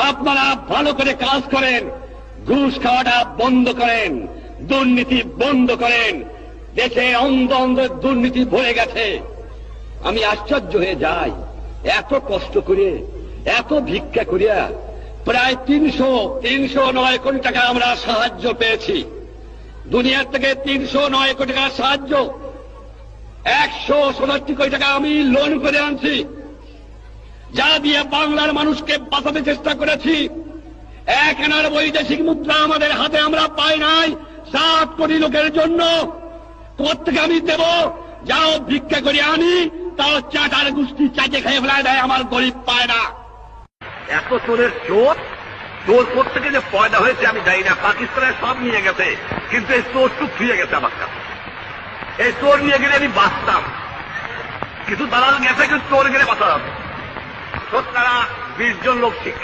আপনারা ভালো করে কাজ করেন, ঘুষ খাওয়াটা বন্ধ করেন, দুর্নীতি বন্ধ করেন। দেশে অন্ধ অন্ধ দুর্নীতি ভরে গেছে। আমি আশ্চর্য হয়ে যাই, এত কষ্ট করে, এত ভিক্ষা করিয়া প্রায় 309 কোটি টাকা আমরা সাহায্য পেয়েছি। দুনিয়ার থেকে 309 কোটি টাকা সাহায্য, 167 কোটি টাকা আমি লোন করে আনছি, যা দিয়ে বাংলার মানুষকে বাঁচাতে চেষ্টা করেছি। 1 আনার বৈদেশিক মুদ্রা আমাদের হাতে আমরা পাই নাই 7 কোটি লোকের জন্য। কোথেকে আমি দেব? যাও ভিক্ষা করে আনি, তাও চাটার গোষ্ঠী চাটে খেয়ে ফেলায় দেয়, আমার গরিব পায় না। এত চোরের চোর, চোর কোথেকে যে পয়দা হয়েছে আমি জানি না। পাকিস্তানের সব নিয়ে গেছে, কিন্তু এই চোরটুক ফিরে গেছে আমার কাছে। এই চোর নিয়ে গেলে আমি বাঁচতাম, কিছু দালাল গেছে, কিন্তু চোর গেলে বাঁচা যাবে। 20 জন লোক শিক্ষিত।